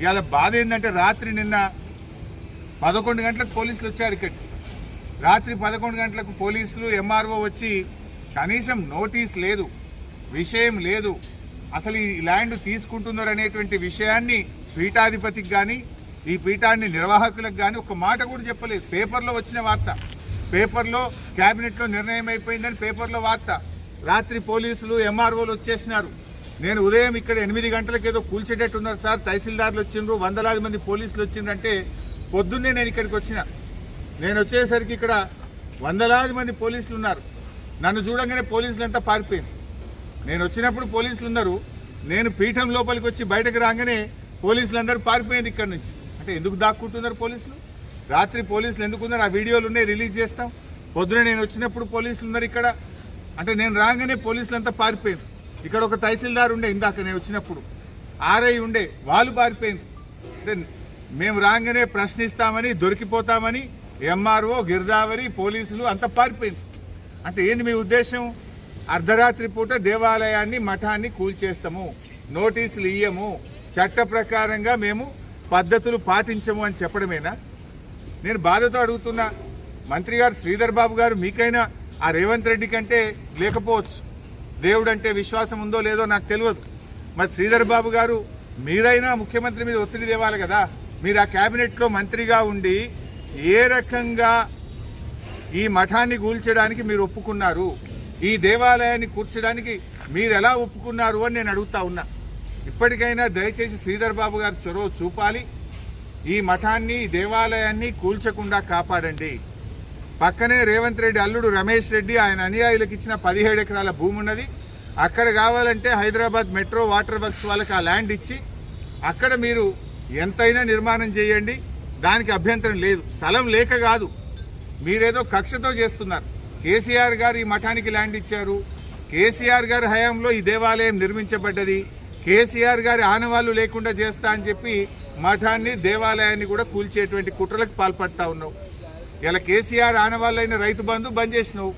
ఇవాళ బాధ ఏంటంటే రాత్రి నిన్న 11 గంటలకు పోలీసులు వచ్చారు ఇక్కడికి. రాత్రి 11 గంటలకు పోలీసులు ఎంఆర్ఓ వచ్చి కనీసం నోటీస్ లేదు, విషయం లేదు, అసలు ఈ ల్యాండ్ తీసుకుంటున్నారు అనేటువంటి విషయాన్ని పీఠాధిపతికి కానీ ఈ పీఠాన్ని నిర్వాహకులకు కానీ ఒక మాట కూడా చెప్పలేదు. పేపర్లో వచ్చిన వార్త, పేపర్లో క్యాబినెట్లో నిర్ణయం అయిపోయిందని పేపర్లో వార్త. రాత్రి పోలీసులు ఎంఆర్ఓలు వచ్చేసినారు. నేను ఉదయం ఇక్కడ 8 గంటలకు ఏదో కూల్చేటట్టున్నారు సార్, తహసీల్దార్లు వచ్చిండ్రు, వందలాది మంది పోలీసులు వచ్చిండ్రంటే పొద్దున్నే నేను ఇక్కడికి వచ్చిన. నేను వచ్చేసరికి ఇక్కడ వందలాది మంది పోలీసులు ఉన్నారు. నన్ను చూడంగానే పోలీసులంతా పారిపోయింది. నేను వచ్చినప్పుడు పోలీసులు ఉన్నారు, నేను పీఠం లోపలికి వచ్చి బయటకు రాగానే పోలీసులందరూ పారిపోయింది ఇక్కడ నుంచి. అంటే ఎందుకు దాక్కుంటున్నారు పోలీసులు? రాత్రి పోలీసులు ఎందుకున్నారు? ఆ వీడియోలు ఉన్నాయి, రిలీజ్ చేస్తాం. పొద్దున నేను వచ్చినప్పుడు పోలీసులు ఉన్నారు ఇక్కడ. అంటే నేను రాగానే పోలీసులంతా పారిపోయింది. ఇక్కడ ఒక తహసీల్దార్ ఉండే, ఇందాక నేను వచ్చినప్పుడు ఆర్ఐ ఉండే, వాళ్ళు పారిపోయింది. అంటే మేము రాగానే ప్రశ్నిస్తామని, దొరికిపోతామని ఎంఆర్ఓ, గిర్దావరి, పోలీసులు అంతా పారిపోయింది. అంటే ఏంది మీ ఉద్దేశం? అర్ధరాత్రి పూట దేవాలయాన్ని, మఠాన్ని కూల్చేస్తాము, నోటీసులు ఇయ్యము, చట్ట ప్రకారంగా మేము పద్ధతులు పాటించము అని చెప్పడమేనా? నేను బాధతో అడుగుతున్నా, మంత్రి గారు శ్రీధర్ బాబు గారు, మీకైనా ఆ రేవంత్ రెడ్డి కంటే లేకపోవచ్చు, దేవుడు అంటే విశ్వాసం ఉందో లేదో నాకు తెలియదు. మరి శ్రీధర్ బాబు గారు మీరైనా ముఖ్యమంత్రి మీద ఒత్తిడి తేవాలి కదా. మీరు ఆ క్యాబినెట్లో మంత్రిగా ఉండి ఏ రకంగా ఈ మఠాన్ని కూల్చడానికి మీరు ఒప్పుకున్నారు, ఈ దేవాలయాన్ని కూర్చడానికి మీరు ఎలా ఒప్పుకున్నారు అని నేను అడుగుతా ఉన్నా. ఇప్పటికైనా దయచేసి శ్రీధర్ బాబు గారు చొరవ చూపాలి, ఈ మఠాన్ని, దేవాలయాన్ని కూల్చకుండా కాపాడండి. పక్కనే రేవంత్ రెడ్డి అల్లుడు రమేష్ రెడ్డి, ఆయన అనుయాయులకు ఇచ్చిన 17 ఎకరాల భూమి ఉన్నది. అక్కడ కావాలంటే హైదరాబాద్ మెట్రో వాటర్ వర్క్స్ వాళ్ళకి ఆ ల్యాండ్ ఇచ్చి అక్కడ మీరు ఎంతైనా నిర్మాణం చేయండి, దానికి అభ్యంతరం లేదు. స్థలం లేక కాదు, మీరేదో కక్షతో చేస్తున్నారు. కేసీఆర్ గారు ఈ మఠానికి ల్యాండ్ ఇచ్చారు, కేసీఆర్ గారి హయాంలో ఈ దేవాలయం నిర్మించబడ్డది, కేసీఆర్ గారి ఆనవాళ్లు లేకుండా చేస్తా అని చెప్పి మఠాన్ని, దేవాలయాన్ని కూడా కూల్చేటువంటి కుట్రలకు పాల్పడతా ఉన్నావు. ఇలా కేసీఆర్ ఆనవాళ్ళైన రైతు బంధు బంద్ చేసినావు.